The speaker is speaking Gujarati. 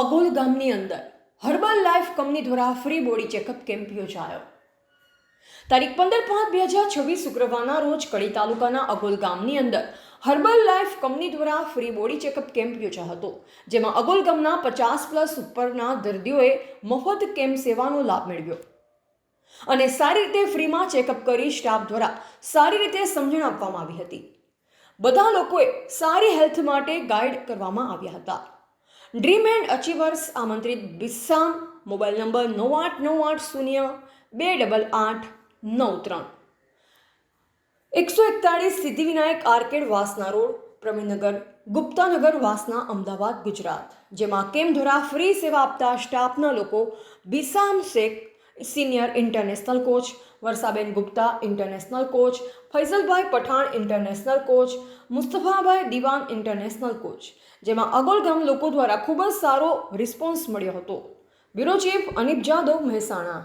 અગોલ ગામની અંદર હર્બલ લાઈફ કંપની દ્વારા ફ્રી બોડી ચેકઅપ કેમ્પ યોજાયો. તારીખ 15/5/2026 શુક્રવારના રોજ કડી તાલુકાના અગોલ ગામની અંદર હર્બલ લાઈફ કંપની દ્વારા ફ્રી બોડી ચેકઅપ કેમ્પ યોજાયો હતો, જેમાં અગોલ ગામના 50+ ઉપરના દર્દીઓએ મફત કેમ્પ સેવાનો લાભ મેળવ્યો અને સારી રીતે ફ્રીમાં ચેકઅપ કરી સ્ટાફ દ્વારા સારી રીતે સમજણ આપવામાં આવી હતી. બધા લોકોએ સારી હેલ્થ માટે ગાઈડ કરવામાં આવ્યા હતા. ડ્રીમ એન્ડ અચીવર્સ આમંત્રિત બિસ્સામ મોબાઈલ નંબર 9898028893 141 સિદ્ધિવિનાયક આર્કેડ વાસના રોડ, પ્રવીણનગર, ગુપ્તાનગર, વાસના, અમદાવાદ, ગુજરાત. જેમાં કેમ્પ દ્વારા ફ્રી સેવા આપતા સ્ટાફના લોકો Bissam Sheikh senior international coach, Varshaben Gupta international coach, Faizalbhai Pathan international coach, Mustafabhai Diwan international coach. જેમાં અગોલ ગામ લોકો દ્વારા ખૂબ જ સારો રિસ્પોન્સ મળ્યો હતો. Bureau chief Anip Jadav, Mehsana.